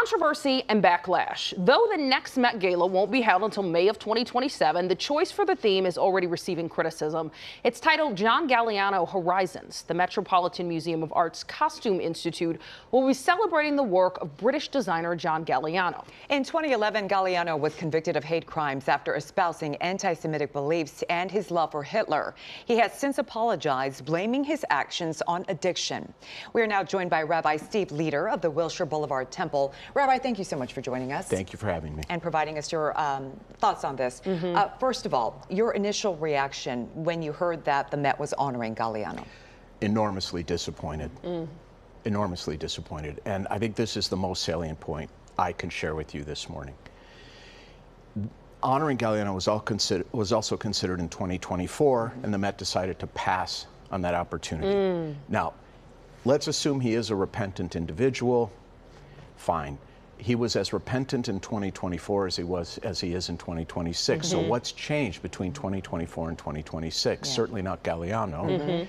Controversy and backlash. Though the next Met Gala won't be held until May of 2027, the choice for the theme is already receiving criticism. It's titled John Galiano Horizons. The Metropolitan Museum of Art's Costume Institute will be celebrating the work of British designer John Galiano. In 2011, Galiano was convicted of hate crimes after espousing anti-Semitic beliefs and his love for Hitler. He has since apologized, blaming his actions on addiction. We are now joined by Rabbi Steve Leder of the Wilshire Boulevard Temple. Rabbi, thank you so much for joining us. Thank you for having me. And providing us your thoughts on this. First of all, your initial reaction when you heard that the Met was honoring Galiano. Enormously disappointed. Enormously disappointed. And I think this is the most salient point I can share with you this morning. Honoring Galiano was also considered in 2024, and the Met decided to pass on that opportunity. Now, let's assume he is a repentant individual. Fine. He was as repentant in 2024 as he is in 2026. So what's changed between 2024 and 2026? Certainly not Galiano.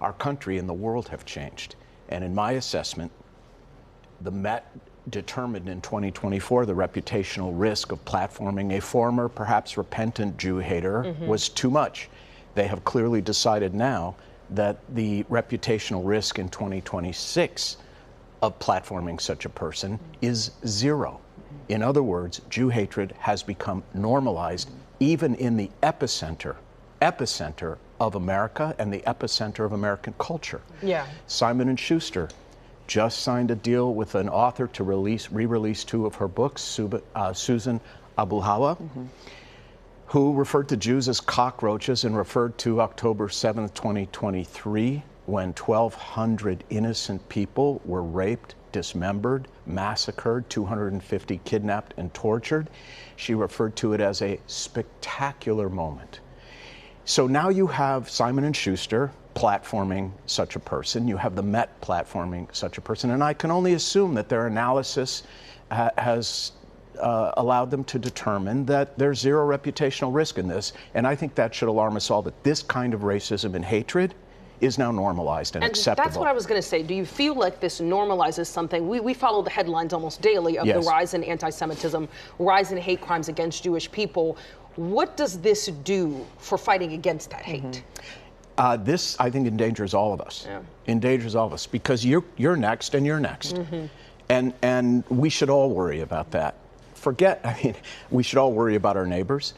Our country and the world have changed. And in my assessment, the Met determined in 2024 the reputational risk of platforming a former, perhaps repentant Jew hater was too much. They have clearly decided now that the reputational risk in 2026 of platforming such a person is zero. In other words, Jew hatred has become normalized even in the epicenter of America and the epicenter of American culture. Simon & Schuster just signed a deal with an author to re-release 2 of her books, Susan Abuhawa, who referred to Jews as cockroaches and referred to October 7th, 2023, when 1,200 innocent people were raped, dismembered, massacred, 250 kidnapped and tortured. She referred to it as a spectacular moment. So now you have Simon & Schuster platforming such a person. You have the Met platforming such a person. And I can only assume that their analysis has allowed them to determine that there's zero reputational risk in this. And I think that should alarm us all, that this kind of racism and hatred is now normalized and acceptable. That's what I was going to say. Do you feel like this normalizes something? We follow the headlines almost daily of the rise in anti-Semitism, rise in hate crimes against Jewish people. What does this do for fighting against that hate? This, I think, endangers all of us. Endangers all of us, because you're next and you're next. And we should all worry about that. We should all worry about our neighbors,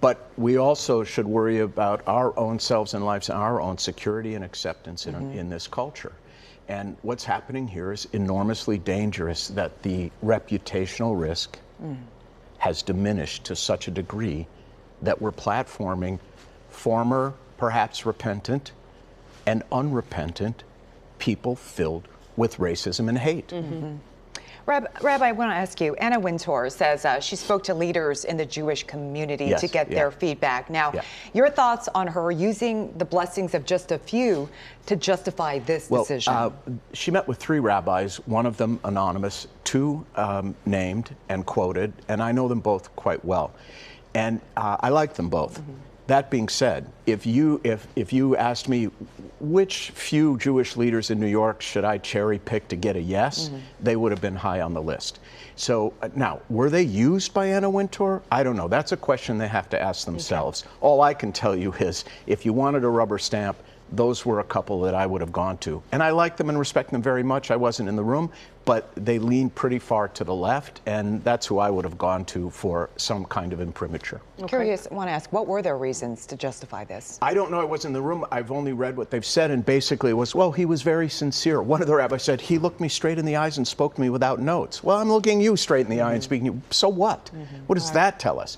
but we also should worry about our own selves and lives and our own security and acceptance in this culture. And what's happening here is enormously dangerous, that the reputational risk has diminished to such a degree that we're platforming former, perhaps repentant and unrepentant people filled with racism and hate. Rabbi, I want to ask you, Anna Wintour says she spoke to leaders in the Jewish community to get their feedback. Now, your thoughts on her using the blessings of just a few to justify this decision? She met with 3 rabbis, one of them anonymous, 2 named and quoted, and I know them both quite well. And I like them both. That being said, if you asked me which few Jewish leaders in New York should I cherry pick to get a yes, they would have been high on the list. So now, were they used by Anna Wintour? I don't know. That's a question they have to ask themselves. All I can tell you is, if you wanted a rubber stamp, those were a couple that I would have gone to. And I like them and respect them very much. I wasn't in the room, but they leaned pretty far to the left, and that's who I would have gone to for some kind of imprimatur. Curious, I want to ask, what were their reasons to justify this? I don't know. I wasn't in the room. I've only read what they've said, and basically it was, well, he was very sincere. One of the rabbis said, he looked me straight in the eyes and spoke to me without notes. Well, I'm looking you straight in the eye and speaking to you. So what? What does that tell us?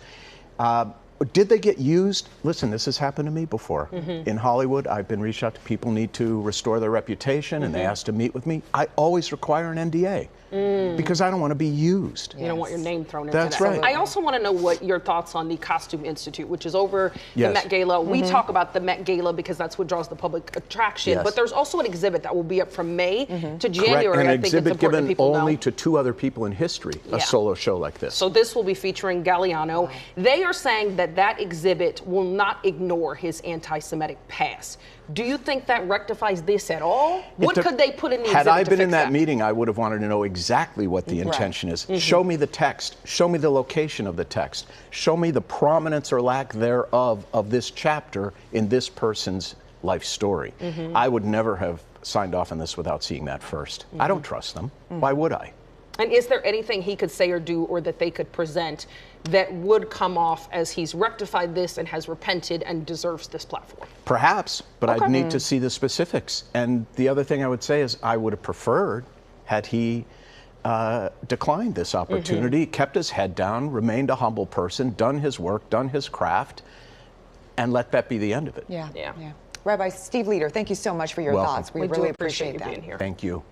Did they get used? Listen, this has happened to me before. In Hollywood, I've been reached out to people who need to restore their reputation, and they asked to meet with me. I always require an NDA. because I don't want to be used. You don't want your name thrown into that. That's right. I also want to know what your thoughts on the Costume Institute, which is over the Met Gala. We talk about the Met Gala because that's what draws the public attraction, but there's also an exhibit that will be up from May to January. Correct. And I an think exhibit it's important given people only know. to 2 other people in history, a solo show like this. So this will be featuring Galiano. They are saying that that exhibit will not ignore his anti-Semitic past. Do you think that rectifies this at all? What could they put in the Had exhibit I to been fix in that meeting, I would have wanted to know exactly what the intention is. Show me the text. Show me the location of the text. Show me the prominence or lack thereof of this chapter in this person's life story. I would never have signed off on this without seeing that first. I don't trust them. Why would I? And is there anything he could say or do, or that they could present, that would come off as he's rectified this and has repented and deserves this platform? Perhaps, but I'd need to see the specifics. And the other thing I would say is I would have preferred had he declined this opportunity, kept his head down, remained a humble person, done his work, done his craft, and let that be the end of it. Yeah. Rabbi Steve Leder, thank you so much for your thoughts. We really appreciate that. You being here. Thank you.